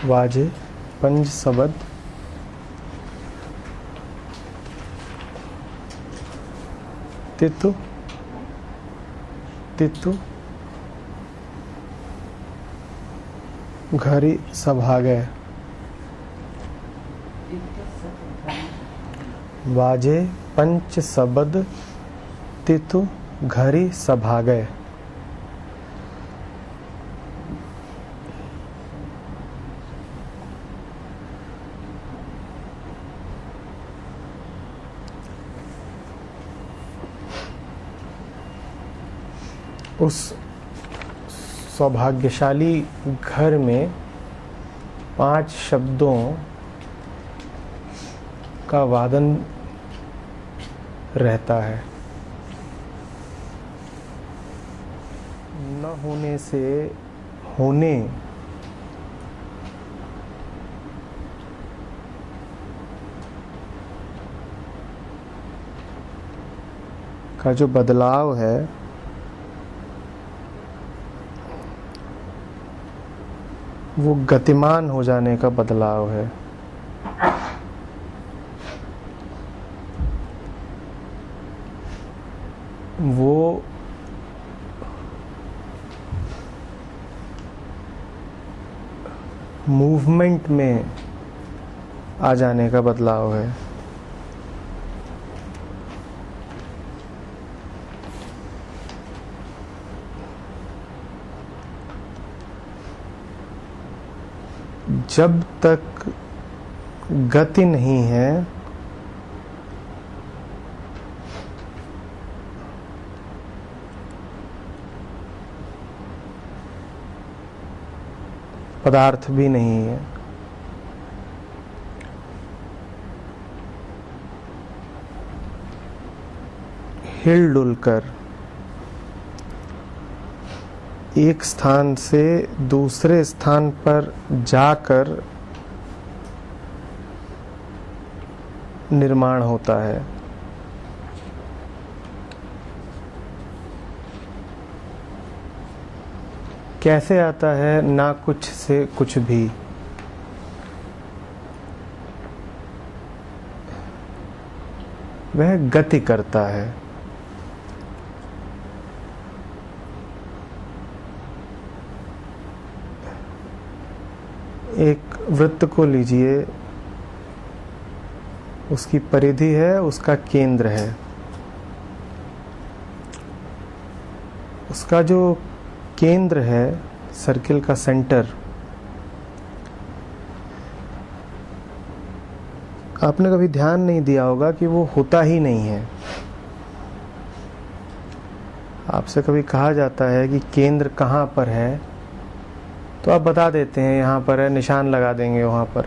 वाजे पंज सबद तितु तितु घरी सभागे। वाजे पंच सबद तितु घरी सभागे। उस सौभाग्यशाली घर में 5 शब्दों का वादन रहता है। न होने से होने का जो बदलाव है वो गतिमान हो जाने का बदलाव है। वो मूवमेंट में आ जाने का बदलाव है। जब तक गति नहीं है पदार्थ भी नहीं है। हिलडुल कर एक स्थान से दूसरे स्थान पर जाकर निर्माण होता है। कैसे आता है? ना कुछ से कुछ भी। वह गति करता है। एक वृत्त को लीजिए, उसकी परिधि है, उसका केंद्र है। उसका जो केंद्र है, सर्किल का सेंटर, आपने कभी ध्यान नहीं दिया होगा कि वो होता ही नहीं है। आपसे कभी कहा जाता है कि केंद्र कहाँ पर है, तो आप बता देते हैं यहाँ पर है, निशान लगा देंगे वहाँ पर।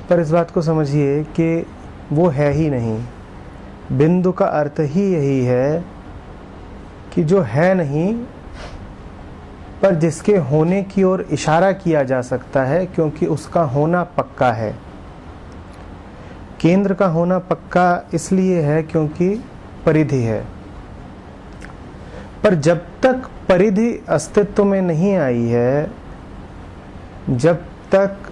पर इस बात को समझिए कि वो है ही नहीं। बिंदु का अर्थ ही यही है कि जो है नहीं पर जिसके होने की ओर इशारा किया जा सकता है, क्योंकि उसका होना पक्का है। केंद्र का होना पक्का इसलिए है क्योंकि परिधि है। पर जब तक परिधि अस्तित्व में नहीं आई है, जब तक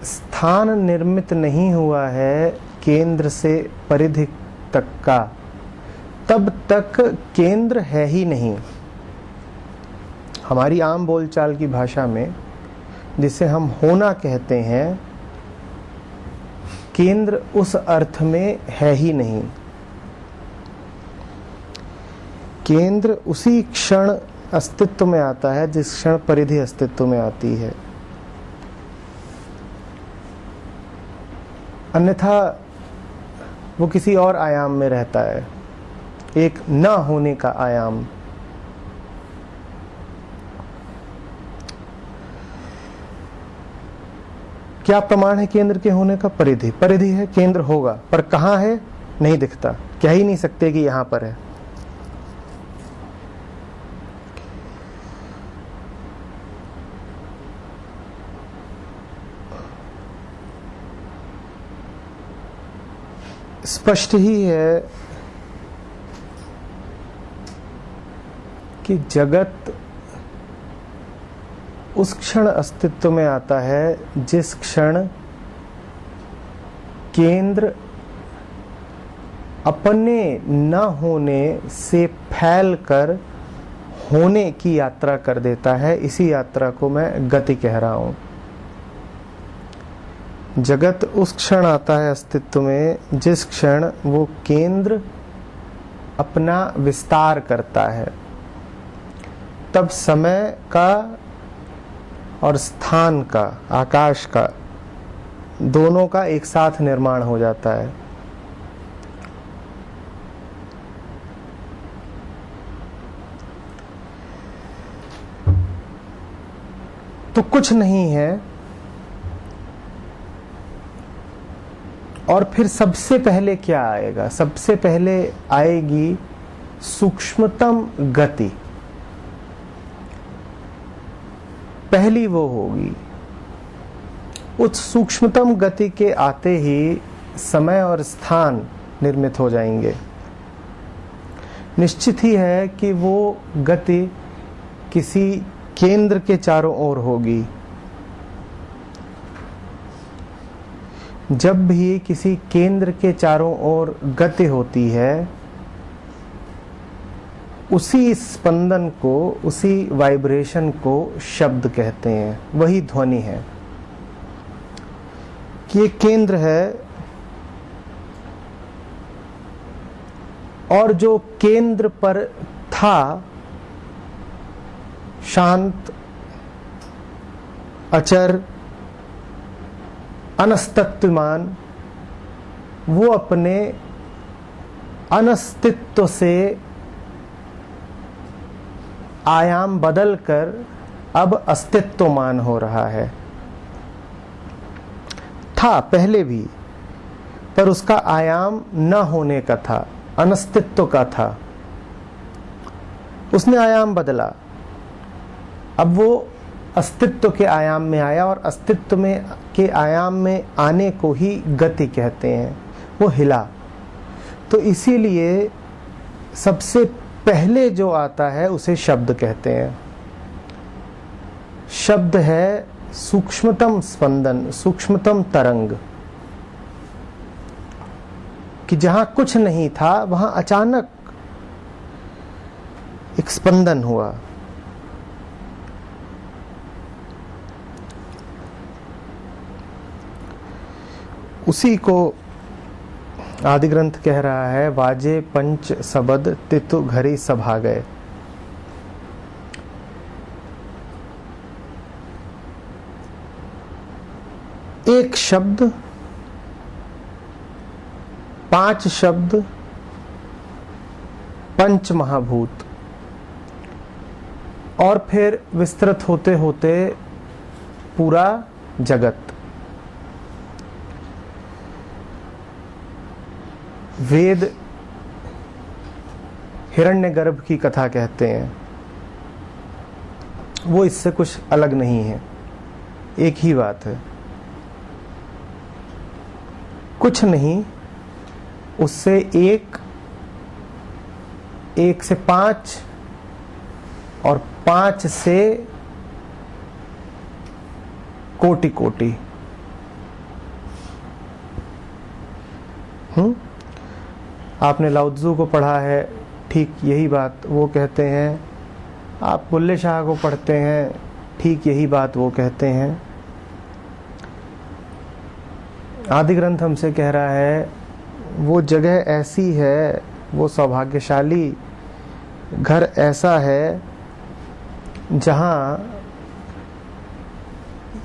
स्थान निर्मित नहीं हुआ है केंद्र से परिधि तक का, तब तक केंद्र है ही नहीं। हमारी आम बोलचाल की भाषा में जिसे हम होना कहते हैं, केंद्र उस अर्थ में है ही नहीं। केंद्र उसी क्षण अस्तित्व में आता है जिस क्षण परिधि अस्तित्व में आती है। अन्यथा वो किसी और आयाम में रहता है, एक न होने का आयाम। क्या प्रमाण है केंद्र के होने का? परिधि। परिधि है, केंद्र होगा, पर कहाँ है नहीं दिखता। कह ही नहीं सकते कि यहां पर है। स्पष्ट ही है कि जगत उस क्षण अस्तित्व में आता है जिस क्षण केंद्र अपने न होने से फैलकर होने की यात्रा कर देता है। इसी यात्रा को मैं गति कह रहा हूं। जगत उस क्षण आता है अस्तित्व में जिस क्षण वो केंद्र अपना विस्तार करता है। तब समय का और स्थान का, आकाश का, दोनों का एक साथ निर्माण हो जाता है। तो कुछ नहीं है और फिर सबसे पहले क्या आएगा? सबसे पहले आएगी सूक्ष्मतम गति। पहली वो होगी। उस सूक्ष्मतम गति के आते ही समय और स्थान निर्मित हो जाएंगे। निश्चित ही है कि वो गति किसी केंद्र के चारों ओर होगी। जब भी किसी केंद्र के चारों ओर गति होती है, उसी स्पंदन को, उसी वाइब्रेशन को शब्द कहते हैं। वही ध्वनि है कि ये केंद्र है और जो केंद्र पर था, शांत, अचर, अनस्तित्वमान, वो अपने अनस्तित्व से आयाम बदलकर अब अस्तित्वमान हो रहा है। था पहले भी, पर उसका आयाम न होने का था, अनस्तित्व का था। उसने आयाम बदला, अब वो अस्तित्व के आयाम में आया और अस्तित्व में के आयाम में आने को ही गति कहते हैं। वो हिला। तो इसीलिए सबसे पहले जो आता है उसे शब्द कहते हैं। शब्द है सूक्ष्मतम स्पंदन, सूक्ष्मतम तरंग, कि जहां कुछ नहीं था वहां अचानक एक स्पंदन हुआ। उसी को आदि ग्रंथ कह रहा है, वाजे पंच सबद तितु घरी सभा गए। एक शब्द, 5 शब्द, पंच महाभूत, और फिर विस्तृत होते होते पूरा जगत। वेद हिरण्यगर्भ की कथा कहते हैं, वो इससे कुछ अलग नहीं है, एक ही बात है। कुछ नहीं, उससे एक से 5 और 5 से कोटि कोटि। आपने लाओ त्ज़ू को पढ़ा है, ठीक यही बात वो कहते हैं। आप बुल्ले शाह को पढ़ते हैं, ठीक यही बात वो कहते हैं। आदि ग्रंथ हमसे कह रहा है, वो जगह ऐसी है, वो सौभाग्यशाली घर ऐसा है जहां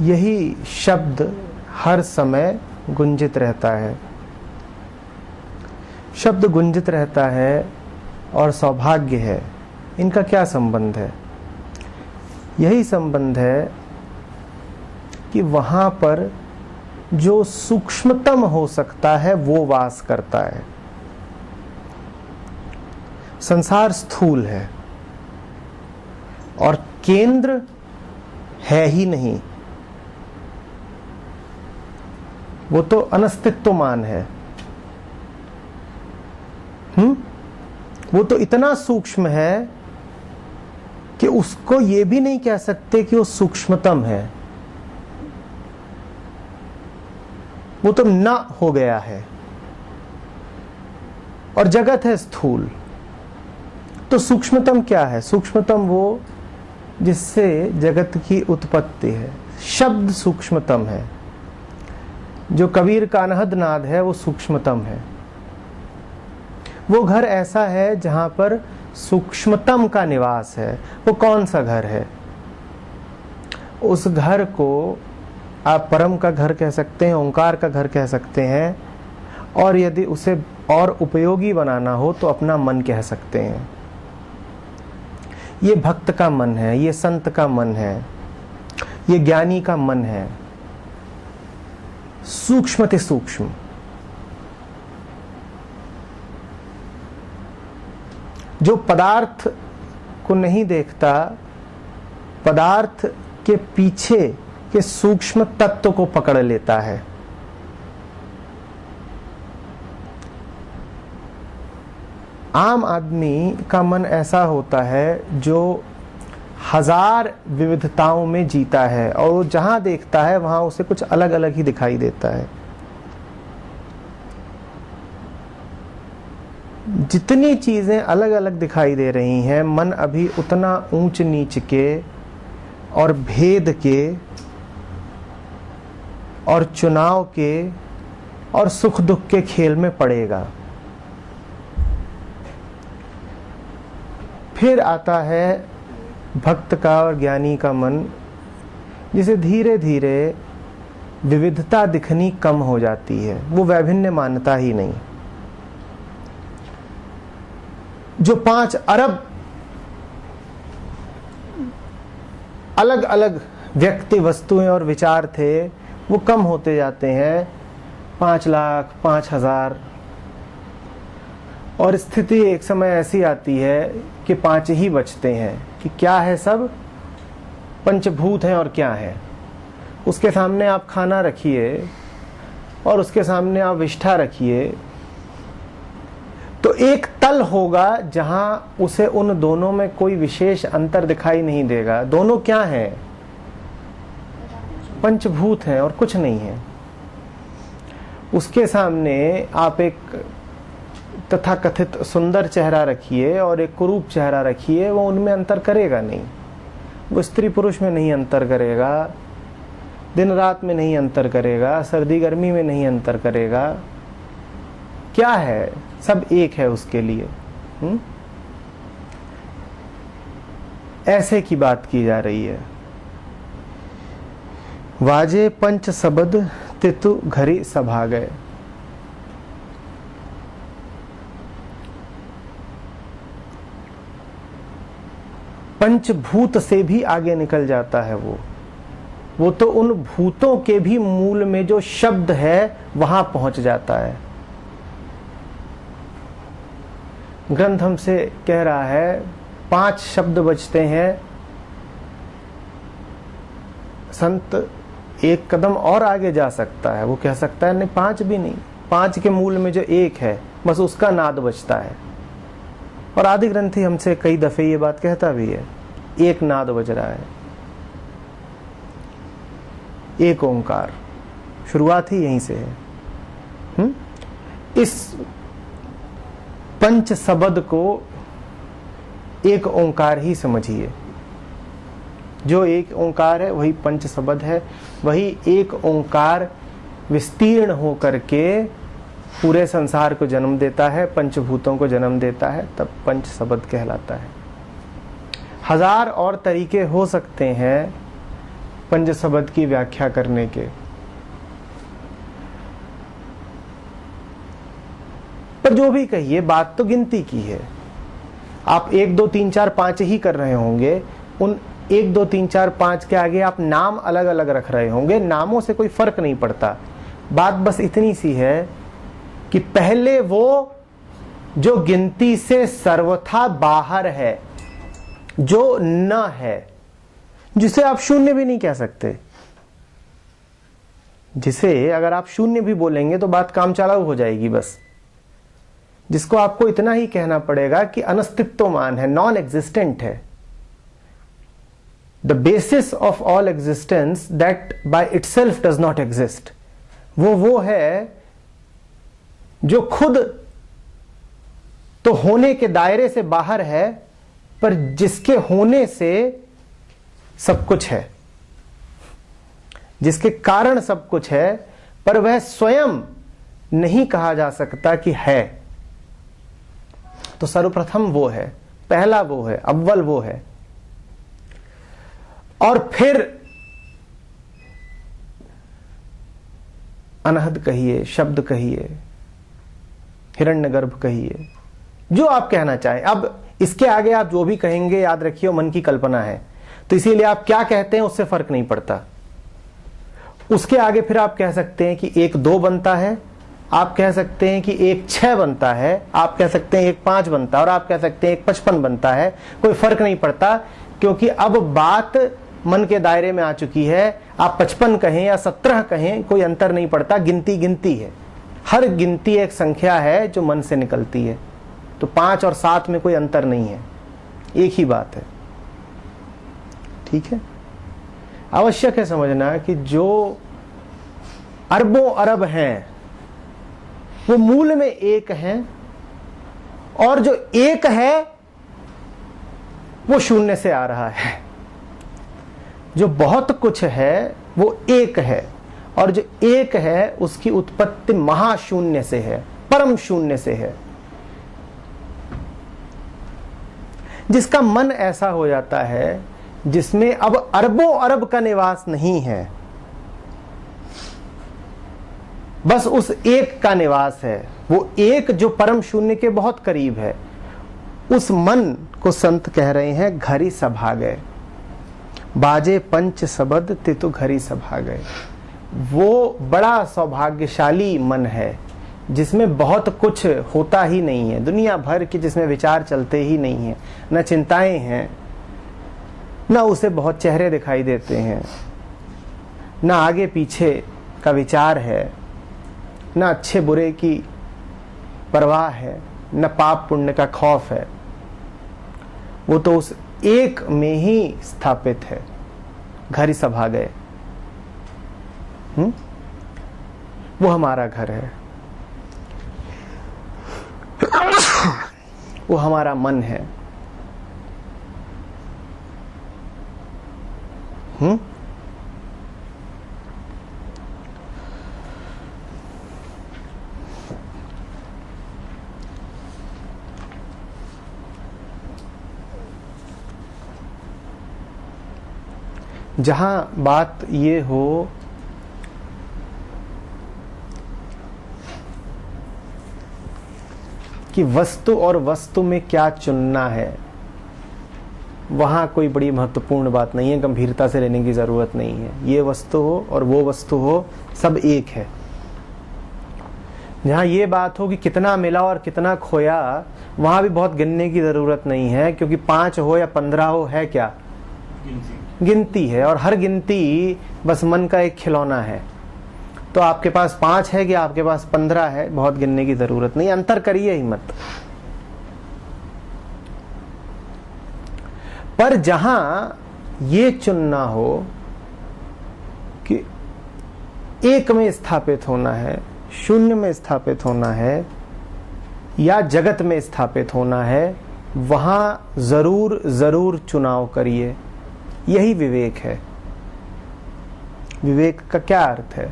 यही शब्द हर समय गुंजित रहता है। शब्द गुंजित रहता है और सौभाग्य है, इनका क्या संबंध है? यही संबंध है कि वहां पर जो सूक्ष्मतम हो सकता है वो वास करता है। संसार स्थूल है और केंद्र है ही नहीं, वो तो अनस्तित्वमान है। वो तो इतना सूक्ष्म है कि उसको ये भी नहीं कह सकते कि वो सूक्ष्मतम है, वो तो न हो गया है। और जगत है स्थूल, तो सूक्ष्मतम क्या है? सूक्ष्मतम वो जिससे जगत की उत्पत्ति है। शब्द सूक्ष्मतम है, जो कबीर का अनहद नाद है वो सूक्ष्मतम है। वो घर ऐसा है जहां पर सूक्ष्मतम का निवास है। वो कौन सा घर है? उस घर को आप परम का घर कह सकते हैं, ओंकार का घर कह सकते हैं, और यदि उसे और उपयोगी बनाना हो तो अपना मन कह सकते हैं। ये भक्त का मन है, ये संत का मन है, ये ज्ञानी का मन है। सूक्ष्मति सूक्ष्म। जो पदार्थ को नहीं देखता, पदार्थ के पीछे के सूक्ष्म तत्व को पकड़ लेता है। आम आदमी का मन ऐसा होता है जो हजार विविधताओं में जीता है, और वो जहां देखता है वहां उसे कुछ अलग अलग ही दिखाई देता है। जितनी चीजें अलग अलग दिखाई दे रही हैं, मन अभी उतना ऊंच नीच के और भेद के और चुनाव के और सुख दुख के खेल में पड़ेगा। फिर आता है भक्त का और ज्ञानी का मन, जिसे धीरे धीरे विविधता दिखनी कम हो जाती है। वो वैभिन्न मानता ही नहीं। जो 5 अरब अलग अलग व्यक्ति, वस्तुएं और विचार थे, वो कम होते जाते हैं 5 लाख, 5,000, और स्थिति एक समय ऐसी आती है कि 5 ही बचते हैं। कि क्या है? सब पंचभूत हैं और क्या है। उसके सामने आप खाना रखिए और उसके सामने आप विष्ठा रखिए, तो एक तल होगा जहां उसे उन दोनों में कोई विशेष अंतर दिखाई नहीं देगा। दोनों क्या हैं? पंचभूत हैं और कुछ नहीं है। उसके सामने आप एक तथाकथित सुंदर चेहरा रखिए और एक कुरूप चेहरा रखिए, वो उनमें अंतर करेगा नहीं। वो स्त्री पुरुष में नहीं अंतर करेगा, दिन रात में नहीं अंतर करेगा, सर्दी गर्मी में नहीं अंतर करेगा। क्या है? सब एक है उसके लिए। ऐसे की बात की जा रही है। वाजे पंच सबद तितु घरी सभा गए। पंचभूत से भी आगे निकल जाता है वो तो उन भूतों के भी मूल में जो शब्द है वहां पहुंच जाता है। ग्रंथ हमसे कह रहा है 5 शब्द बचते हैं। संत एक कदम और आगे जा सकता है, वो कह सकता है नहीं 5 भी नहीं, 5 के मूल में जो एक है बस उसका नाद बचता है। और आदि ग्रंथी हमसे कई दफे ये बात कहता भी है, एक नाद बज रहा है, एक ओंकार। शुरुआत ही यहीं से है। इस पंच शब्द को एक ओंकार ही समझिए। जो एक ओंकार है वही पंच शब्द है। वही एक ओंकार विस्तीर्ण होकर के पूरे संसार को जन्म देता है, पंचभूतों को जन्म देता है, तब पंच शब्द कहलाता है। 1000 और तरीके हो सकते हैं पंच शब्द की व्याख्या करने के, पर जो भी कहिए बात तो गिनती की है। आप 1 2 3 4 5 ही कर रहे होंगे, उन 1 2 3 4 5 के आगे आप नाम अलग अलग रख रहे होंगे। नामों से कोई फर्क नहीं पड़ता। बात बस इतनी सी है कि पहले वो जो गिनती से सर्वथा बाहर है, जो न है, जिसे आप शून्य भी नहीं कह सकते, जिसे अगर आप शून्य भी बोलेंगे तो बात काम चालू हो जाएगी बस, जिसको आपको इतना ही कहना पड़ेगा कि अनस्तित्वमान है, नॉन एग्जिस्टेंट है, the basis of all existence that by itself does not exist, वो है जो खुद तो होने के दायरे से बाहर है, पर जिसके होने से सब कुछ है, जिसके कारण सब कुछ है, पर वह स्वयं नहीं कहा जा सकता कि है। तो सर्वप्रथम वो है, पहला वो है, अव्वल वो है। और फिर अनहद कहिए, शब्द कहिए, हिरण्यगर्भ कहिए, जो आप कहना चाहें। अब इसके आगे आप जो भी कहेंगे, याद रखिए मन की कल्पना है, तो इसीलिए आप क्या कहते हैं उससे फर्क नहीं पड़ता। उसके आगे फिर आप कह सकते हैं कि 1 2 बनता है, आप कह सकते हैं कि 1 6 बनता है, आप कह सकते हैं 1 5 बनता है, और आप कह सकते हैं 1 55 बनता है। कोई फर्क नहीं पड़ता, क्योंकि अब बात मन के दायरे में आ चुकी है। आप 55 कहें या 17 कहें, कोई अंतर नहीं पड़ता, गिनती गिनती है। हर गिनती एक संख्या है जो मन से निकलती है। तो 5 और 7 में कोई अंतर नहीं है, एक ही बात है। ठीक है, आवश्यक है समझना कि जो अरबों अरब हैं वो मूल में एक हैं, और जो एक है वो शून्य से आ रहा है। जो बहुत कुछ है वो एक है, और जो एक है उसकी उत्पत्ति महाशून्य से है, परम शून्य से है। जिसका मन ऐसा हो जाता है जिसमें अब अरबों अरब का निवास नहीं है, बस उस एक का निवास है। वो एक जो परम शून्य के बहुत करीब है, उस मन को संत कह रहे हैं घरी सभा गए, बाजे पंच शबद तितु घरी सभा गए। वो बड़ा सौभाग्यशाली मन है जिसमें बहुत कुछ होता ही नहीं है, दुनिया भर की जिसमें विचार चलते ही नहीं है, न चिंताएं हैं, न उसे बहुत चेहरे दिखाई देते हैं, न आगे पीछे का विचार है, न अच्छे बुरे की परवाह है, न पाप पुण्य का खौफ है। वो तो उस एक में ही स्थापित है। घर ही सभा गए, वो हमारा घर है, वो हमारा मन है। जहां बात ये हो कि वस्तु और वस्तु में क्या चुनना है, वहां कोई बड़ी महत्वपूर्ण बात नहीं है, गंभीरता से लेने की जरूरत नहीं है। ये वस्तु हो और वो वस्तु हो, सब एक है। जहां ये बात हो कि कितना मिला और कितना खोया, वहां भी बहुत गिनने की जरूरत नहीं है, क्योंकि 5 हो या 15 हो, है क्या? गिनती है। और हर गिनती बस मन का एक खिलौना है। तो आपके पास 5 है कि आपके पास 15 है, बहुत गिनने की जरूरत नहीं। अंतर करिए ही मत। पर जहां ये चुनना हो कि एक में स्थापित होना है, शून्य में स्थापित होना है, या जगत में स्थापित होना है, वहां जरूर जरूर चुनाव करिए। यही विवेक है। विवेक का क्या अर्थ है?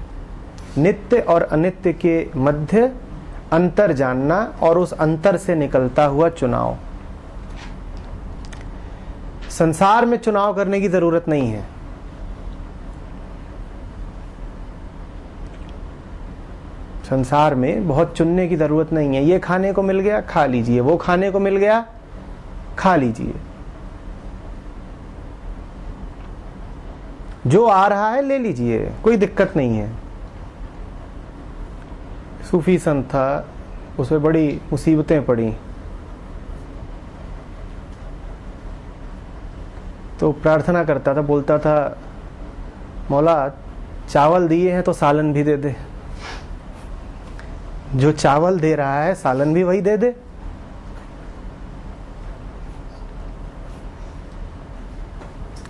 नित्य और अनित्य के मध्य अंतर जानना और उस अंतर से निकलता हुआ चुनाव। संसार में चुनाव करने की जरूरत नहीं है। संसार में बहुत चुनने की जरूरत नहीं है। ये खाने को मिल गया, खा लीजिए, वो खाने को मिल गया, खा लीजिए, जो आ रहा है ले लीजिए, कोई दिक्कत नहीं है। सूफी संत था, उसमें बड़ी मुसीबतें पड़ी, तो प्रार्थना करता था, बोलता था, मौला चावल दिए हैं तो सालन भी दे दे। जो चावल दे रहा है सालन भी वही दे दे।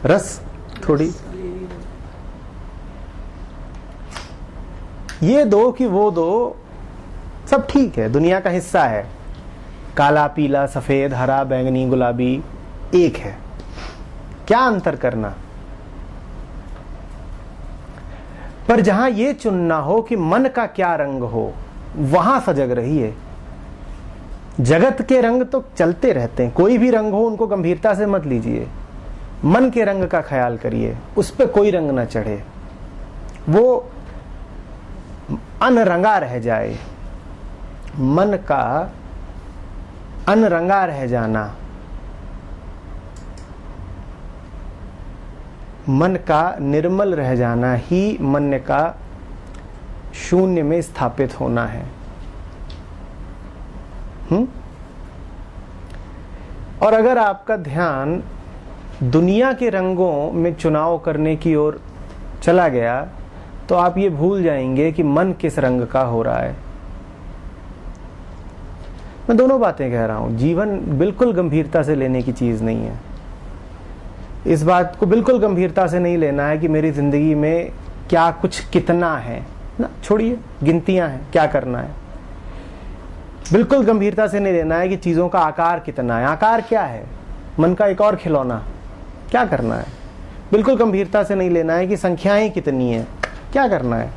रस थोड़ी, ये दो कि वो दो, सब ठीक है, दुनिया का हिस्सा है। काला, पीला, सफेद, हरा, बैंगनी, गुलाबी एक है, क्या अंतर करना। पर जहां ये चुनना हो कि मन का क्या रंग हो, वहां सजग रहिए। जगत के रंग तो चलते रहते हैं, कोई भी रंग हो उनको गंभीरता से मत लीजिए। मन के रंग का ख्याल करिए, उस पर कोई रंग ना चढ़े, वो अनरंगा रह जाए। मन का अनरंगा रह जाना, मन का निर्मल रह जाना ही मन का शून्य में स्थापित होना है। और अगर आपका ध्यान दुनिया के रंगों में चुनाव करने की ओर चला गया तो आप ये भूल जाएंगे कि मन किस रंग का हो रहा है। मैं दोनों बातें कह रहा हूं, जीवन बिल्कुल गंभीरता से लेने की चीज नहीं है। इस बात को बिल्कुल गंभीरता से नहीं लेना है कि मेरी जिंदगी में क्या कुछ कितना है ना, छोड़िए, गिनतियां हैं, क्या करना है। बिल्कुल गंभीरता से नहीं लेना है कि चीजों का आकार कितना है, आकार क्या है, मन का एक और खिलौना, क्या करना है। बिल्कुल गंभीरता से नहीं लेना है कि संख्याएं कितनी है, क्या करना है।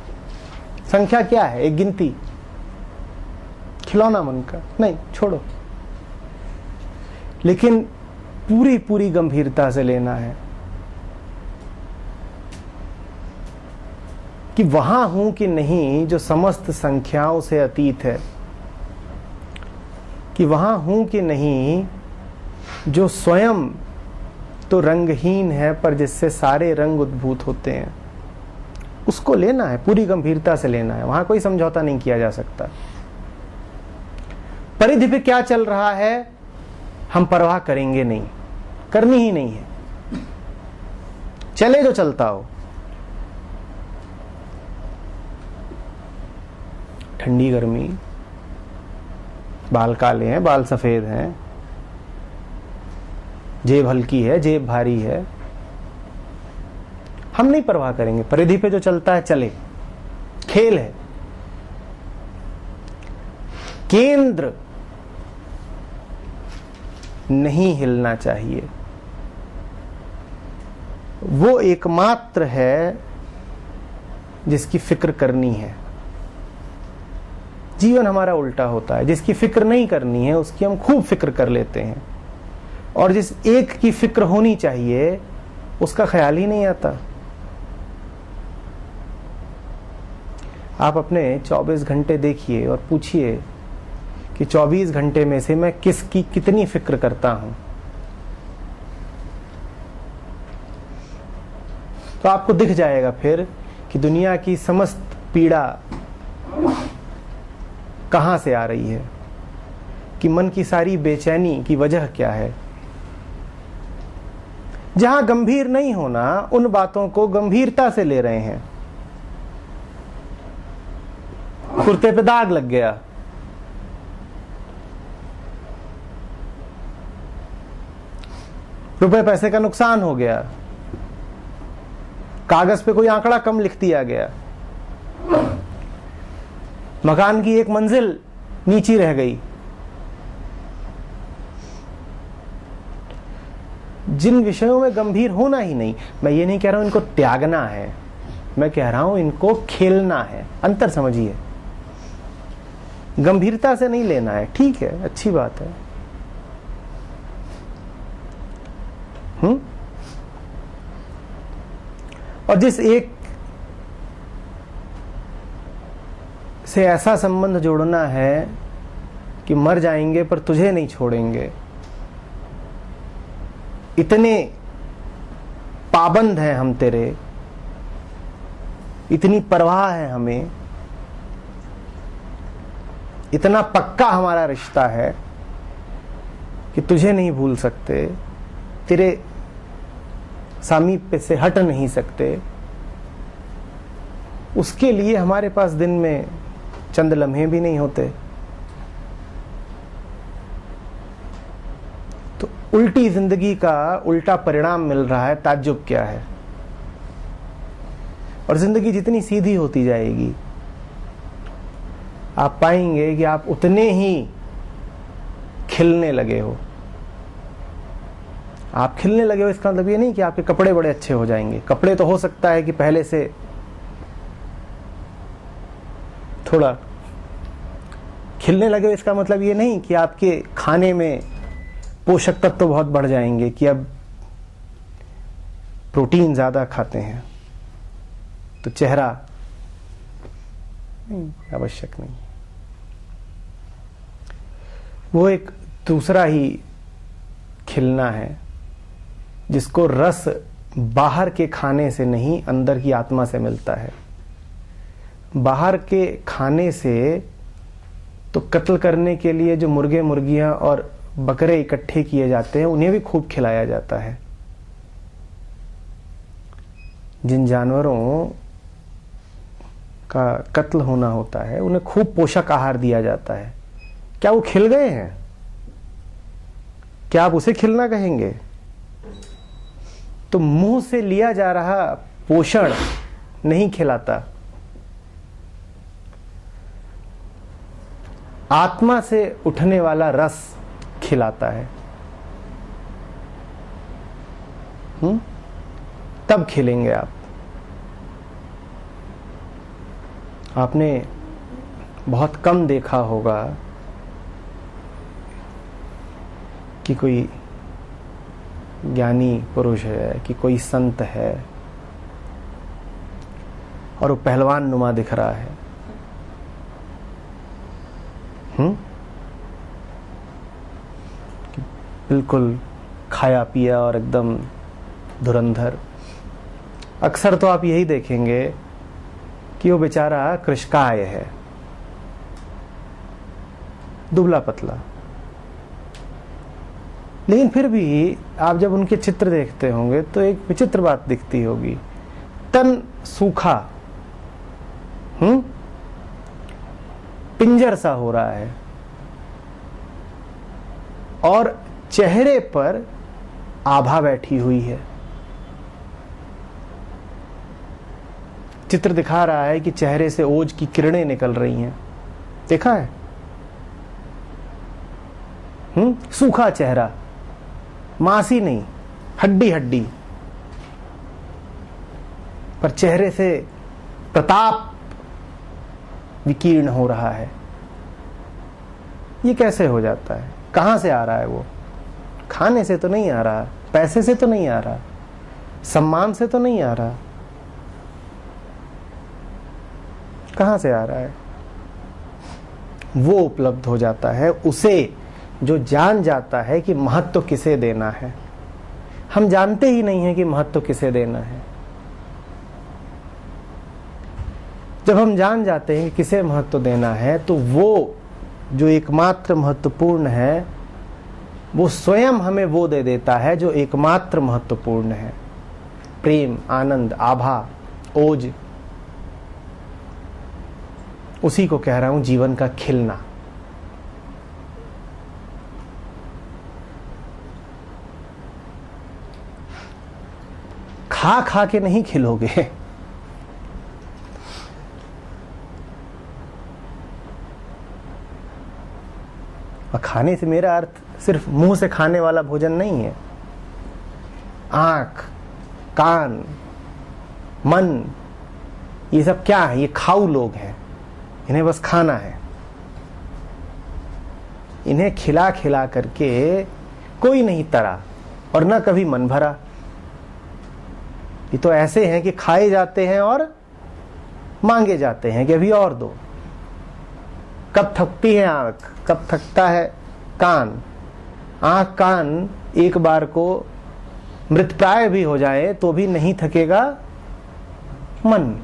संख्या क्या है, एक गिनती, खिलौना मन का, नहीं, छोड़ो। लेकिन पूरी पूरी गंभीरता से लेना है कि वहां हूं कि नहीं जो समस्त संख्याओं से अतीत है, कि वहां हूं कि नहीं जो स्वयं तो रंगहीन है पर जिससे सारे रंग उद्भूत होते हैं। उसको लेना है, पूरी गंभीरता से लेना है, वहां कोई समझौता नहीं किया जा सकता। परिधि पे क्या चल रहा है हम परवाह करेंगे नहीं, करनी ही नहीं है, चले जो चलता हो। ठंडी गर्मी, बाल काले हैं, बाल सफेद हैं, जेब हल्की है, जेब भारी है, हम नहीं परवाह करेंगे। परिधि पे जो चलता है चले, खेल है। केंद्र नहीं हिलना चाहिए, वो एकमात्र है जिसकी फिक्र करनी है। जीवन हमारा उल्टा होता है, जिसकी फिक्र नहीं करनी है उसकी हम खूब फिक्र कर लेते हैं, और जिस एक की फिक्र होनी चाहिए उसका ख्याल ही नहीं आता। आप अपने 24 घंटे देखिए और पूछिए कि 24 घंटे में से मैं किसकी कितनी फिक्र करता हूं। तो आपको दिख जाएगा फिर कि दुनिया की समस्त पीड़ा कहां से आ रही है, कि मन की सारी बेचैनी की वजह क्या है। जहां गंभीर नहीं होना, उन बातों को गंभीरता से ले रहे हैं। कुर्ते पे दाग लग गया, रुपए पैसे का नुकसान हो गया, कागज पे कोई आंकड़ा कम लिख दिया गया, मकान की एक मंजिल नीची रह गई। जिन विषयों में गंभीर होना ही नहीं, मैं ये नहीं कह रहा हूं इनको त्यागना है, मैं कह रहा हूं इनको खेलना है। अंतर समझिए, गंभीरता से नहीं लेना है, ठीक है, अच्छी बात है। और जिस एक से ऐसा संबंध जोड़ना है कि मर जाएंगे पर तुझे नहीं छोड़ेंगे, इतने पाबंद हैं हम तेरे, इतनी परवाह है हमें, इतना पक्का हमारा रिश्ता है कि तुझे नहीं भूल सकते, तेरे सामीप्य से हट नहीं सकते। उसके लिए हमारे पास दिन में चंद लम्हे भी नहीं होते। तो उल्टी जिंदगी का उल्टा परिणाम मिल रहा है, ताज्जुब क्या है। और जिंदगी जितनी सीधी होती जाएगी आप पाएंगे कि आप उतने ही खिलने लगे हो। आप खिलने लगे हो इसका मतलब ये नहीं कि आपके कपड़े बड़े अच्छे हो जाएंगे। कपड़े तो हो सकता है कि पहले से थोड़ा खिलने लगे हो, इसका मतलब ये नहीं कि आपके खाने में पोषक तत्व तो बहुत बढ़ जाएंगे कि अब प्रोटीन ज्यादा खाते हैं तो चेहरा नहीं, आवश्यक नहीं। वो एक दूसरा ही खिलना है जिसको रस बाहर के खाने से नहीं अंदर की आत्मा से मिलता है। बाहर के खाने से तो कत्ल करने के लिए जो मुर्गे मुर्गियां और बकरे इकट्ठे किए जाते हैं उन्हें भी खूब खिलाया जाता है। जिन जानवरों का कत्ल होना होता है उन्हें खूब पोषक आहार दिया जाता है। क्या वो खिल गए हैं? क्या आप उसे खिलना कहेंगे? तो मुंह से लिया जा रहा पोषण नहीं खिलाता, आत्मा से उठने वाला रस खिलाता है। तब खिलेंगे आप। आपने बहुत कम देखा होगा कि कोई ज्ञानी पुरुष है कि कोई संत है और वो पहलवान नुमा दिख रहा है। बिल्कुल खाया पिया और एकदम धुरंधर। अक्सर तो आप यही देखेंगे कि वो बेचारा कृशकाय है, दुबला पतला, लेकिन फिर भी आप जब उनके चित्र देखते होंगे तो एक विचित्र बात दिखती होगी। तन सूखा, पिंजर सा हो रहा है और चेहरे पर आभा बैठी हुई है। चित्र दिखा रहा है कि चेहरे से ओज की किरणें निकल रही हैं। देखा है? सूखा चेहरा, मांसी नहीं, हड्डी हड्डी, पर चेहरे से प्रताप विकीर्ण हो रहा है। ये कैसे हो जाता है? कहां से आ रहा है? वो खाने से तो नहीं आ रहा, पैसे से तो नहीं आ रहा, सम्मान से तो नहीं आ रहा। कहां से आ रहा है? वो उपलब्ध हो जाता है उसे जो जान जाता है कि महत्व किसे देना है। हम जानते ही नहीं है कि महत्व किसे देना है। जब हम जान जाते हैं कि किसे महत्व देना है तो वो जो एकमात्र महत्वपूर्ण है वो स्वयं हमें वो दे देता है जो एकमात्र महत्वपूर्ण है। प्रेम, आनंद, आभा, ओज, उसी को कह रहा हूं जीवन का खिलना। खा खा के नहीं खिलोगे। और खाने से मेरा अर्थ सिर्फ मुंह से खाने वाला भोजन नहीं है। आंख, कान, मन, ये सब क्या है? ये खाऊ लोग हैं, इन्हें बस खाना है। इन्हें खिला खिला करके कोई नहीं तरा और न कभी मन भरा। ये तो ऐसे हैं कि खाए जाते हैं और मांगे जाते हैं कि अभी और दो। कब थकती है आंख, कब थकता है कान। आंख कान एक बार को मृतप्राय भी हो जाए तो भी नहीं थकेगा मन।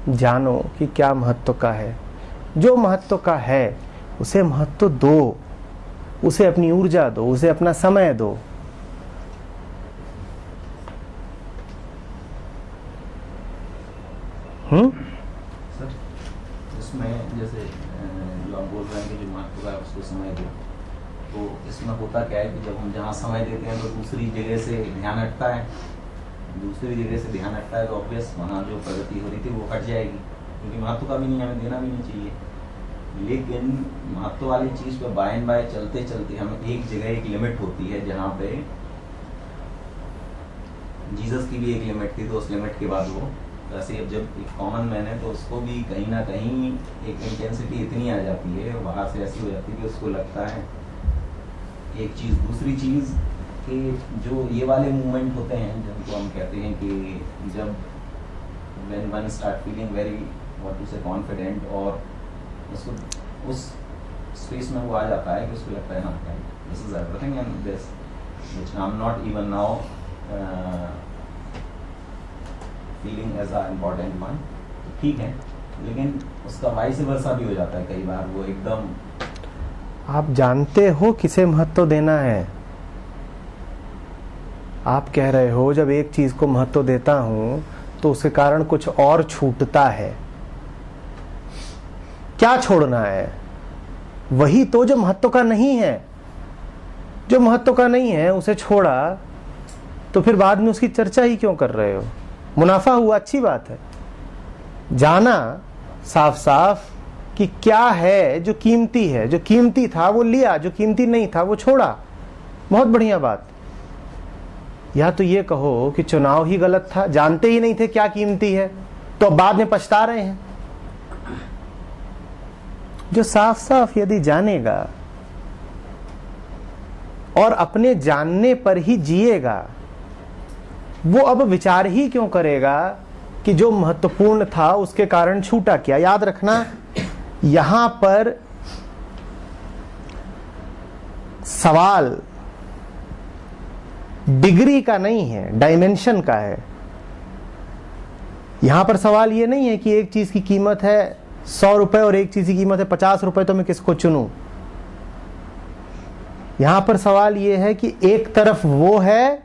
जानो कि क्या महत्व का है। जो महत्व का है उसे महत्व दो, उसे अपनी ऊर्जा दो, उसे अपना समय दो। सर, इसमें जैसे जो आप बोल रहे हैं कि जो महत्व का है उसको समय दो, तो इसमें होता क्या है कि जब हम जहाँ समय देते हैं तो दूसरी जगह से ध्यान हटता है, तो ऑब्वियस वहाँ जो प्रगति हो रही थी वो हट जाएगी, क्योंकि महत्व का भी नहीं, हमें देना भी नहीं चाहिए। लेकिन महत्व वाली चीज़ पे बाय एंड बाय चलते चलते हमें एक जगह एक लिमिट होती है, जहाँ पे जीसस की भी एक लिमिट थी, तो उस लिमिट के बाद वो वैसे अब जब एक कॉमन मैन है तो उसको भी कहीं ना कहीं एक इंटेंसिटी इतनी आ जाती है, बाहर से ऐसी हो जाती है कि उसको लगता है एक चीज़ दूसरी चीज़ कि जो ये वाले मूवमेंट होते हैं जिनको हम कहते हैं कि जब when one start feeling very what to say confident, और उसको उस स्पेस में वो आ जाता है कि उसको लगता है ना this is everything and this which I am not even now feeling as a important one, ठीक है। लेकिन उसका वाइस वर्सा भी हो जाता है, कई बार वो एकदम आप जानते हो किसे महत्व देना है। आप कह रहे हो जब एक चीज को महत्व देता हूं तो उसके कारण कुछ और छूटता है। क्या छोड़ना है? वही तो जो महत्व का नहीं है। जो महत्व का नहीं है उसे छोड़ा तो फिर बाद में उसकी चर्चा ही क्यों कर रहे हो? मुनाफा हुआ, अच्छी बात है। जाना साफ साफ कि क्या है जो कीमती है। जो कीमती था वो लिया, जो कीमती नहीं था वो छोड़ा, बहुत बढ़िया बात। या तो ये कहो कि चुनाव ही गलत था, जानते ही नहीं थे क्या कीमती है, तो अब बाद में पछता रहे हैं। जो साफ साफ यदि जानेगा और अपने जानने पर ही जिएगा, वो अब विचार ही क्यों करेगा कि जो महत्वपूर्ण था उसके कारण छूटा क्या। याद रखना, यहां पर सवाल डिग्री का नहीं है, डायमेंशन का है। यहां पर सवाल यह नहीं है कि एक चीज की कीमत है 100 रुपए और एक चीज की कीमत है 50 रुपए, तो मैं किसको चुनूं। यहां पर सवाल यह है कि एक तरफ वो है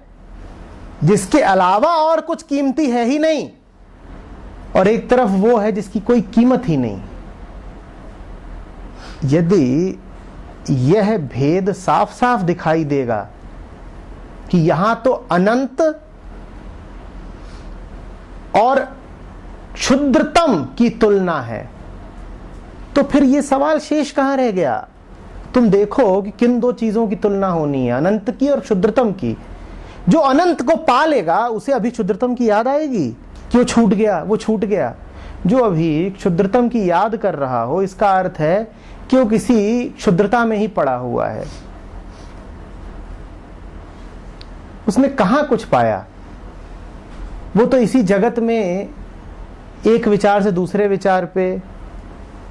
जिसके अलावा और कुछ कीमती है ही नहीं, और एक तरफ वो है जिसकी कोई कीमत ही नहीं। यदि यह भेद साफ साफ दिखाई देगा कि यहां तो अनंत और क्षुद्रतम की तुलना है, तो फिर यह सवाल शेष कहां रह गया? तुम देखो कि किन दो चीजों की तुलना होनी है, अनंत की और क्षुद्रतम की। जो अनंत को पा लेगा उसे अभी क्षुद्रतम की याद आएगी कि वो छूट गया, वो छूट गया। जो अभी क्षुद्रतम की याद कर रहा हो, इसका अर्थ है कि वो किसी क्षुद्रता में ही पड़ा हुआ है। उसने कहां कुछ पाया? वो तो इसी जगत में एक विचार से दूसरे विचार पे,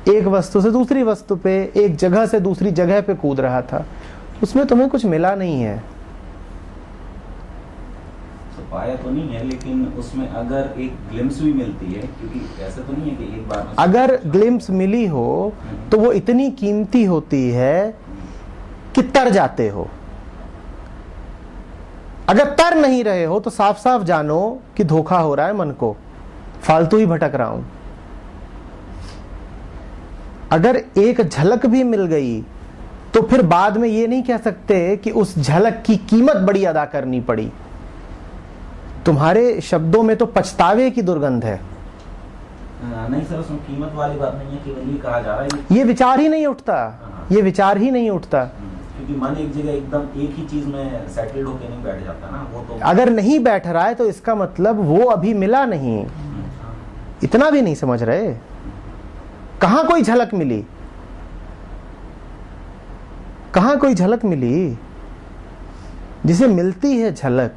एक वस्तु से दूसरी वस्तु पे, एक जगह से दूसरी जगह पे कूद रहा था। उसमें तुम्हें कुछ मिला नहीं है। तो पाया तो नहीं है, लेकिन उसमें अगर एक ग्लिम्स भी मिलती है, क्योंकि ऐसा तो नहीं है कि एक बार में अगर ग्लिम्स मिली हो तो वो इतनी कीमती होती है कि तर जाते हो। अगर तर नहीं रहे हो तो साफ साफ जानो कि धोखा हो रहा है मन को, फालतू ही भटक रहा हूं। अगर एक झलक भी मिल गई तो फिर बाद में ये नहीं कह सकते कि उस झलक की कीमत बड़ी अदा करनी पड़ी। तुम्हारे शब्दों में तो पछतावे की दुर्गंध है। नहीं सर, उसमें कीमत वाली बात नहीं है, केवल ये कहा जा रहा है ये विचार ही नहीं उठता, ये विचार ही नहीं उठता। क्योंकि मन एक जगह एकदम एक ही चीज में सेटल्ड होकर नहीं बैठ जाता ना, वो तो अगर नहीं बैठ रहा है तो इसका मतलब वो अभी मिला नहीं। इतना भी नहीं समझ रहे। कहां कोई झलक मिली? कहां कोई झलक मिली? जिसे मिलती है झलक,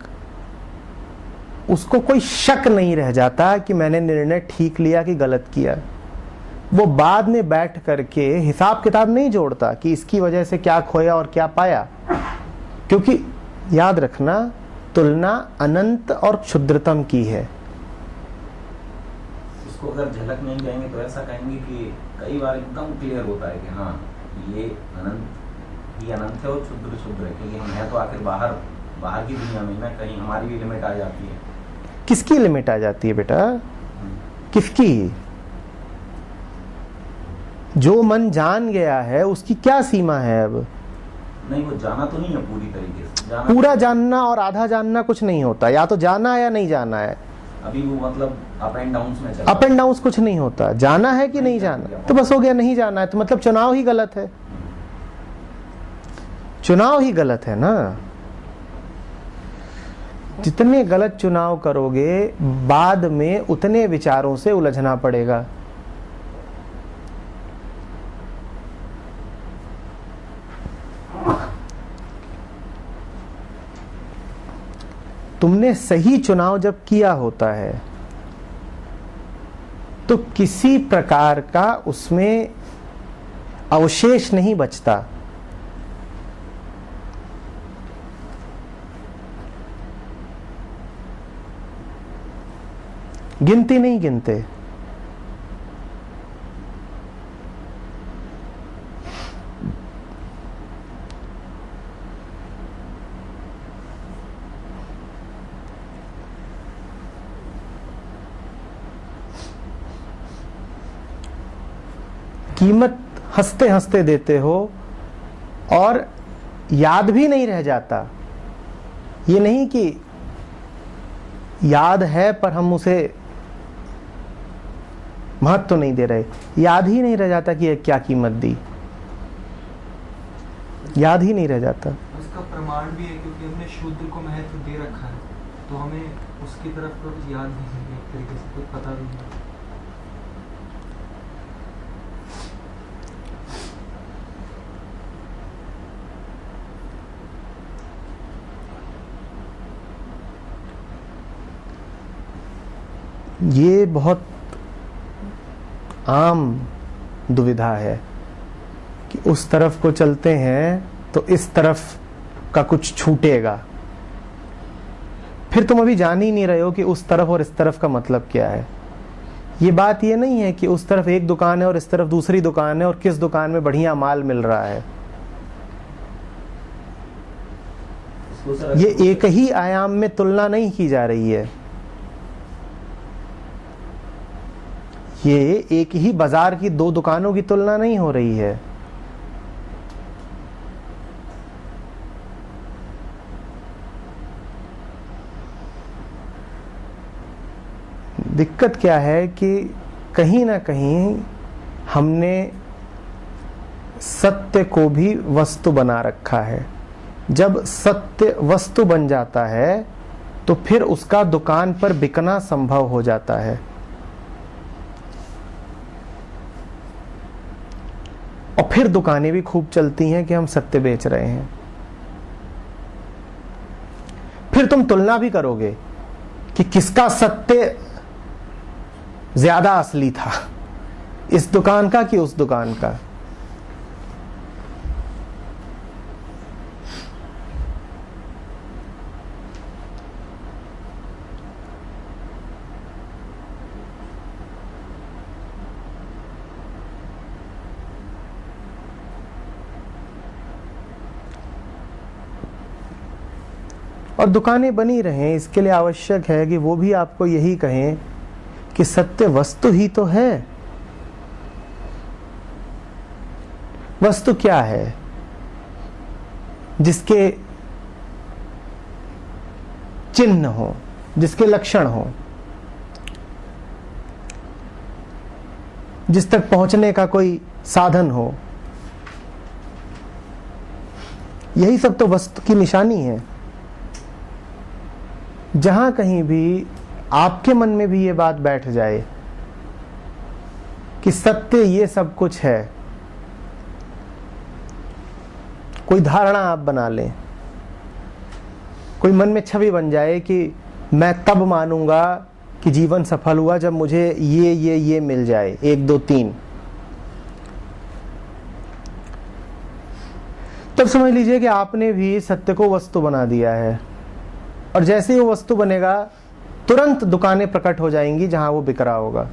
उसको कोई शक नहीं रह जाता कि मैंने निर्णय ठीक लिया कि गलत किया। वो बाद में बैठ करके हिसाब किताब नहीं जोड़ता कि इसकी वजह से क्या खोया और क्या पाया। क्योंकि याद रखना, तुलना अनंत और क्षुद्रतम की है। उसको अगर झलक नहीं कहेंगे तो ऐसा कहेंगे कि कई बार एकदम क्लियर होता है कि हाँ ये अनंत है और क्षुद्र क्षुद्र है, क्योंकि हम है तो आखिर बाहर की दुनिया में ना, कहीं हमारी भी लिमिट आ जाती है। किसकी लिमिट आ जाती है बेटा? किसकी? जो मन जान गया है उसकी क्या सीमा है? अब नहीं, वो जाना तो नहीं है पूरी तरीके से, जाना पूरा जानना और आधा जानना कुछ नहीं होता, या तो जाना है या नहीं जाना है। अभी वो मतलब अप एंड डाउन में चल अप एंड डाउन कुछ नहीं होता, जाना है कि नहीं जाना, तो बस हो गया। नहीं जाना है तो मतलब चुनाव ही गलत है, चुनाव ही गलत है ना। जितने गलत चुनाव करोगे बाद में उतने विचारों से उलझना पड़ेगा। तुमने सही चुनाव जब किया होता है तो किसी प्रकार का उसमें अवशेष नहीं बचता। गिनती नहीं गिनते। कीमत हंसते हंसते देते हो और याद भी नहीं रह जाता। ये नहीं कि याद है पर हम उसे महत्व तो नहीं दे रहे, याद ही नहीं रह जाता कि ये क्या कीमत दी, याद ही नहीं रह जाता। उसका प्रमाण भी है क्योंकि हमने शूद्र को महत्व दे रखा है, तो हमें उसकी तरफ तो याद नहीं है, एक तरीके से कुछ पता भी नहीं। ये बहुत आम दुविधा है कि उस तरफ को चलते हैं तो इस तरफ का कुछ छूटेगा। फिर तुम अभी जान ही नहीं रहे हो कि उस तरफ और इस तरफ का मतलब क्या है। ये बात ये नहीं है कि उस तरफ एक दुकान है और इस तरफ दूसरी दुकान है और किस दुकान में बढ़िया माल मिल रहा है। ये एक ही आयाम में तुलना नहीं की जा रही है। ये एक ही बाजार की दो दुकानों की तुलना नहीं हो रही है। दिक्कत क्या है कि कहीं ना कहीं हमने सत्य को भी वस्तु बना रखा है। जब सत्य वस्तु बन जाता है तो फिर उसका दुकान पर बिकना संभव हो जाता है। और फिर दुकानें भी खूब चलती हैं कि हम सत्य बेच रहे हैं। फिर तुम तुलना भी करोगे कि किसका सत्य ज्यादा असली था, इस दुकान का कि उस दुकान का। और दुकानें बनी रहें, इसके लिए आवश्यक है कि वो भी आपको यही कहें कि सत्य वस्तु ही तो है। वस्तु क्या है? जिसके चिन्ह हो, जिसके लक्षण हो, जिस तक पहुंचने का कोई साधन हो। यही सब तो वस्तु की निशानी है। जहां कहीं भी आपके मन में भी ये बात बैठ जाए कि सत्य ये सब कुछ है, कोई धारणा आप बना लें, कोई मन में छवि बन जाए कि मैं तब मानूंगा कि जीवन सफल हुआ जब मुझे ये मिल जाए, 1 2 3, तब समझ लीजिए कि आपने भी सत्य को वस्तु बना दिया है। और जैसे ही वो वस्तु बनेगा तुरंत दुकानें प्रकट हो जाएंगी जहां वो बिक रहा होगा।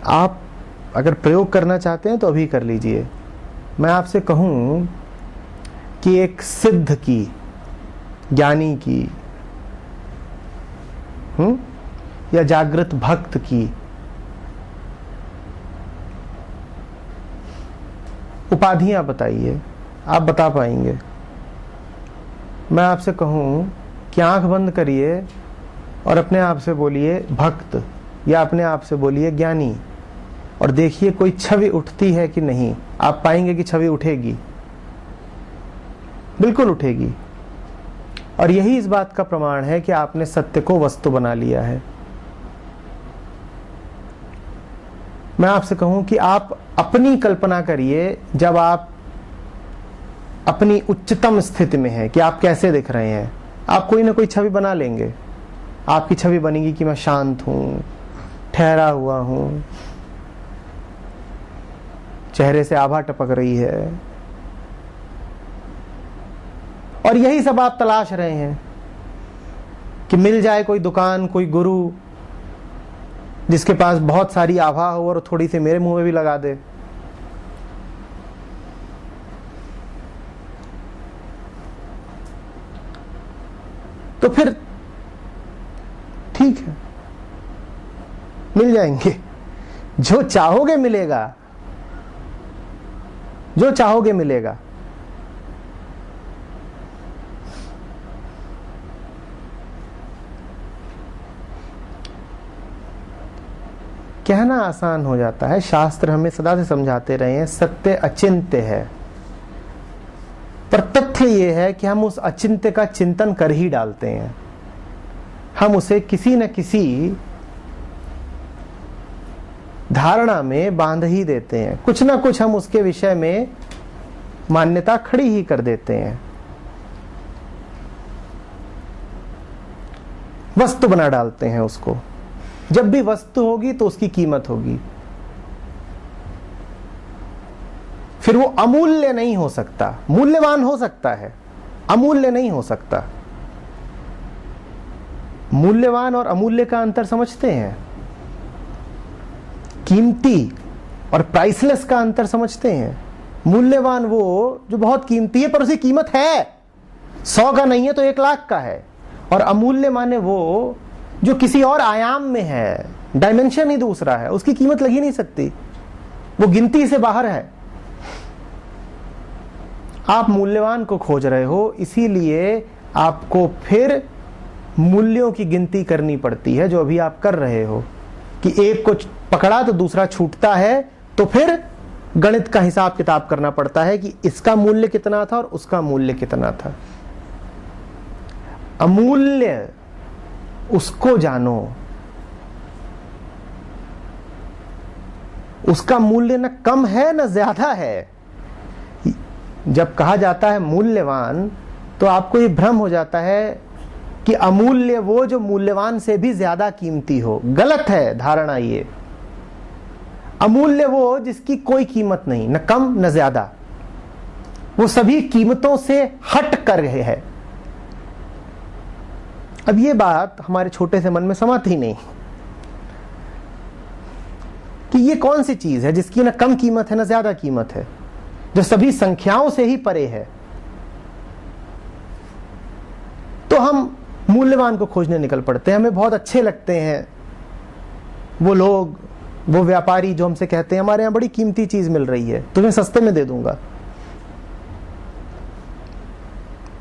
आप अगर प्रयोग करना चाहते हैं तो अभी कर लीजिए। मैं आपसे कहूं कि एक सिद्ध की, ज्ञानी की, या जागृत भक्त की उपाधियां बताइए, आप बता पाएंगे? मैं आपसे कहूं कि आंख बंद करिए और अपने आप से बोलिए भक्त, या अपने आप से बोलिए ज्ञानी, और देखिए कोई छवि उठती है कि नहीं। आप पाएंगे कि छवि उठेगी, बिल्कुल उठेगी। और यही इस बात का प्रमाण है कि आपने सत्य को वस्तु बना लिया है। मैं आपसे कहूं कि आप अपनी कल्पना करिए जब आप अपनी उच्चतम स्थिति में हैं, कि आप कैसे दिख रहे हैं। आप कोई ना कोई छवि बना लेंगे। आपकी छवि बनेगी कि मैं शांत हूं, ठहरा हुआ हूं, चेहरे से आभा टपक रही है। और यही सब आप तलाश रहे हैं कि मिल जाए कोई दुकान, कोई गुरु जिसके पास बहुत सारी आभा हो और थोड़ी सी मेरे मुंह में भी लगा दे। तो फिर ठीक है, मिल जाएंगे। जो चाहोगे मिलेगा, जो चाहोगे मिलेगा। कहना आसान हो जाता है, शास्त्र हमें सदा से समझाते रहे हैं सत्य अचिंत्य है, पर तथ्य यह है कि हम उस अचिंत्य का चिंतन कर ही डालते हैं। हम उसे किसी न किसी धारणा में बांध ही देते हैं, कुछ ना कुछ हम उसके विषय में मान्यता खड़ी ही कर देते हैं, वस्तु बना डालते हैं उसको। जब भी वस्तु होगी तो उसकी कीमत होगी, फिर वो अमूल्य नहीं हो सकता। मूल्यवान हो सकता है, अमूल्य नहीं हो सकता। मूल्यवान और अमूल्य का अंतर समझते हैं? कीमती और प्राइसलेस का अंतर समझते हैं? मूल्यवान वो जो बहुत कीमती है पर उसकी कीमत है, 100 का नहीं है तो 1 लाख का है। और अमूल्य माने वो जो किसी और आयाम में है, डायमेंशन ही दूसरा है, उसकी कीमत लगी नहीं सकती, वो गिनती से बाहर है। आप मूल्यवान को खोज रहे हो, इसीलिए आपको फिर मूल्यों की गिनती करनी पड़ती है, जो अभी आप कर रहे हो कि एक को पकड़ा तो दूसरा छूटता है, तो फिर गणित का हिसाब किताब करना पड़ता है कि इसका मूल्य कितना था और उसका मूल्य कितना था। अमूल्य उसको जानो, उसका मूल्य न कम है न ज्यादा है। जब कहा जाता है मूल्यवान तो आपको ये भ्रम हो जाता है कि अमूल्य वो जो मूल्यवान से भी ज्यादा कीमती हो। गलत है धारणा ये। अमूल्य वो जिसकी कोई कीमत नहीं, न कम न ज्यादा, वो सभी कीमतों से हट कर है। अब ये बात हमारे छोटे से मन में समाती ही नहीं कि ये कौन सी चीज है जिसकी न कम कीमत है न ज्यादा कीमत है, जो सभी संख्याओं से ही परे है। तो हम मूल्यवान को खोजने निकल पड़ते हैं। हमें बहुत अच्छे लगते हैं वो लोग, वो व्यापारी जो हमसे कहते हैं हमारे यहां बड़ी कीमती चीज मिल रही है, तुम्हें सस्ते में दे दूंगा,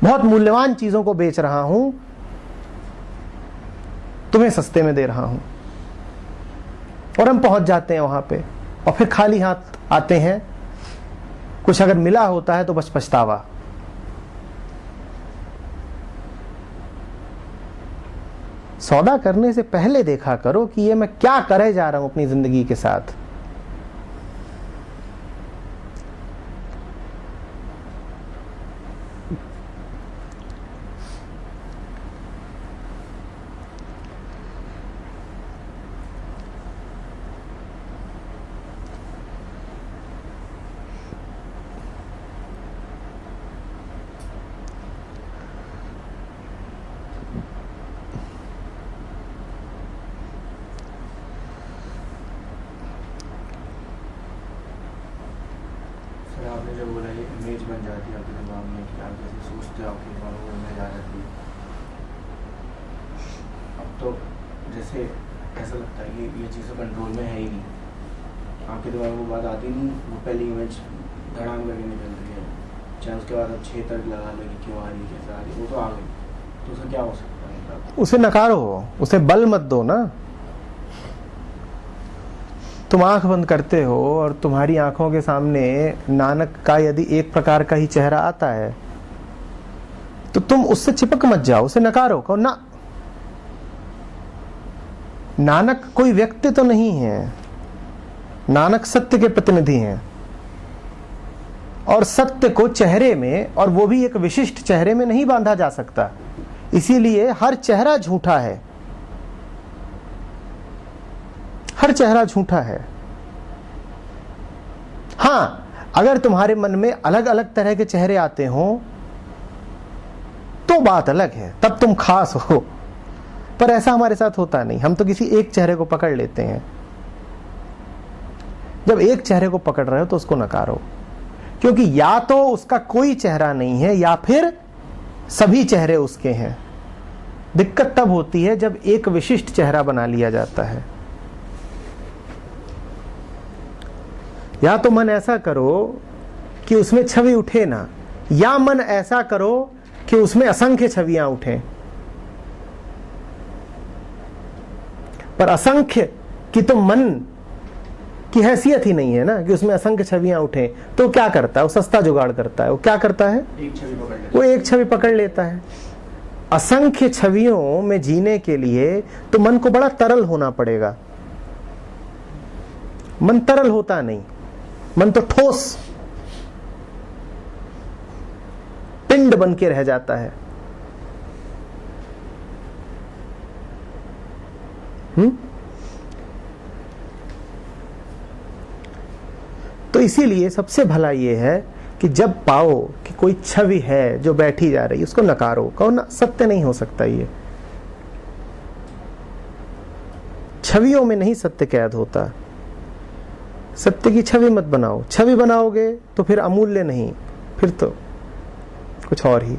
बहुत मूल्यवान चीजों को बेच रहा हूं, तुम्हें सस्ते में दे रहा हूं। और हम पहुंच जाते हैं वहां पे और फिर खाली हाथ आते हैं। कुछ अगर मिला होता है तो बस पछतावा। सौदा करने से पहले देखा करो कि ये मैं क्या करे जा रहा हूं अपनी जिंदगी के साथ। आपने जब बोला ये इमेज बन जाती है आपके दिमाग में कि आप जैसे सोचते हो आपके दिमाग में इमेज आ जाती है। अब तो जैसे ऐसा लगता है कि ये चीज़ कंट्रोल में है ही नहीं, आपके दिमाग में वो बात आती नहीं, वो पहली इमेज धड़ाम करके निकल रही है, चाहे उसके बाद अब 6 तक लगा लो कि क्यों आ रही है, कैसे आ रही है, वो तो आ गई, तो उसका क्या हो सकता है? मतलब उसे नकारो, उसे बल मत दो ना। तुम आंख बंद करते हो और तुम्हारी आंखों के सामने नानक का यदि एक प्रकार का ही चेहरा आता है तो तुम उससे चिपक मत जाओ, उसे नकारो, कहो ना, नानक कोई व्यक्ति तो नहीं है, नानक सत्य के प्रतिनिधि हैं और सत्य को चेहरे में, और वो भी एक विशिष्ट चेहरे में नहीं बांधा जा सकता, इसीलिए हर चेहरा झूठा है, हर चेहरा झूठा है। हां, अगर तुम्हारे मन में अलग अलग तरह के चेहरे आते हो तो बात अलग है, तब तुम खास हो, पर ऐसा हमारे साथ होता नहीं। हम तो किसी एक चेहरे को पकड़ लेते हैं। जब एक चेहरे को पकड़ रहे हो तो उसको नकारो, क्योंकि या तो उसका कोई चेहरा नहीं है या फिर सभी चेहरे उसके हैं। दिक्कत तब होती है जब एक विशिष्ट चेहरा बना लिया जाता है। या तो मन ऐसा करो कि उसमें छवि उठे ना, या मन ऐसा करो कि उसमें असंख्य छवियां उठें। पर असंख्य की तो मन की हैसियत ही नहीं है ना कि उसमें असंख्य छवियां उठें। तो क्या करता है वो? सस्ता जुगाड़ करता है। वो क्या करता है? एक छवि पकड़ लेता वो एक छवि पकड़ लेता है। असंख्य छवियों में जीने के लिए तो मन को बड़ा तरल होना पड़ेगा। मन तरल होता नहीं, मन तो ठोस पिंड बन के रह जाता है। तो इसीलिए सबसे भला ये है कि जब पाओ कि कोई छवि है जो बैठी जा रही है, उसको नकारो, कहो ना, सत्य नहीं हो सकता। ये छवियों में नहीं सत्य कैद होता। सत्य की छवि मत बनाओ। छवि बनाओगे तो फिर अमूल्य नहीं, फिर तो कुछ और ही।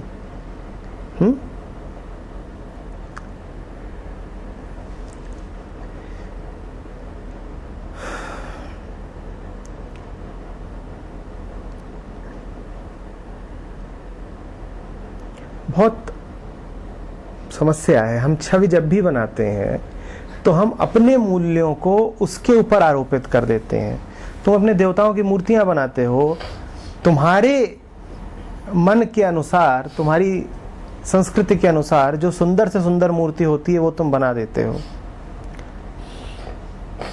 बहुत समस्या है। हम छवि जब भी बनाते हैं तो हम अपने मूल्यों को उसके ऊपर आरोपित कर देते हैं। तुम अपने देवताओं की मूर्तियां बनाते हो, तुम्हारे मन के अनुसार, तुम्हारी संस्कृति के अनुसार जो सुंदर से सुंदर मूर्ति होती है वो तुम बना देते हो।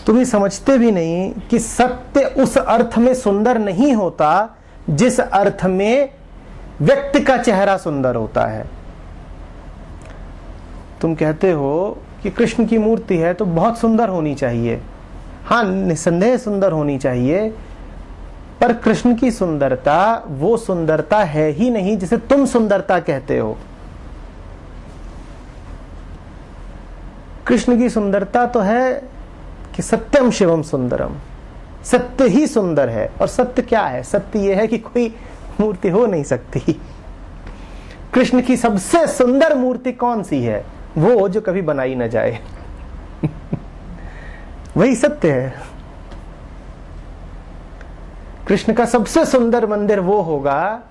तुम ये समझते भी नहीं कि सत्य उस अर्थ में सुंदर नहीं होता जिस अर्थ में व्यक्ति का चेहरा सुंदर होता है। तुम कहते हो कि कृष्ण की मूर्ति है तो बहुत सुंदर होनी चाहिए। हाँ, निसंदेह सुंदर होनी चाहिए, पर कृष्ण की सुंदरता वो सुंदरता है ही नहीं जिसे तुम सुंदरता कहते हो। कृष्ण की सुंदरता तो है कि सत्यम शिवम सुंदरम, सत्य ही सुंदर है। और सत्य क्या है? सत्य यह है कि कोई मूर्ति हो नहीं सकती। कृष्ण की सबसे सुंदर मूर्ति कौन सी है? वो जो कभी बनाई ना जाए। वही सत्य है। कृष्ण का सबसे सुंदर मंदिर वो होगा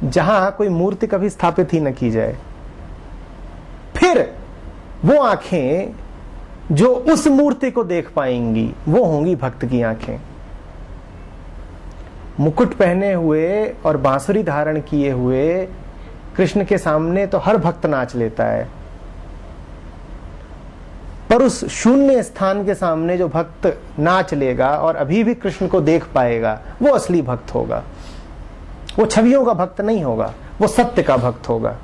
जहां कोई मूर्ति कभी स्थापित ही न की जाए। फिर वो आंखें जो उस मूर्ति को देख पाएंगी वो होंगी भक्त की आंखें। मुकुट पहने हुए और बांसुरी धारण किए हुए कृष्ण के सामने तो हर भक्त नाच लेता है, पर उस शून्य स्थान के सामने जो भक्त नाच लेगा और अभी भी कृष्ण को देख पाएगा वो असली भक्त होगा। वो छवियों का भक्त नहीं होगा, वो सत्य का भक्त होगा।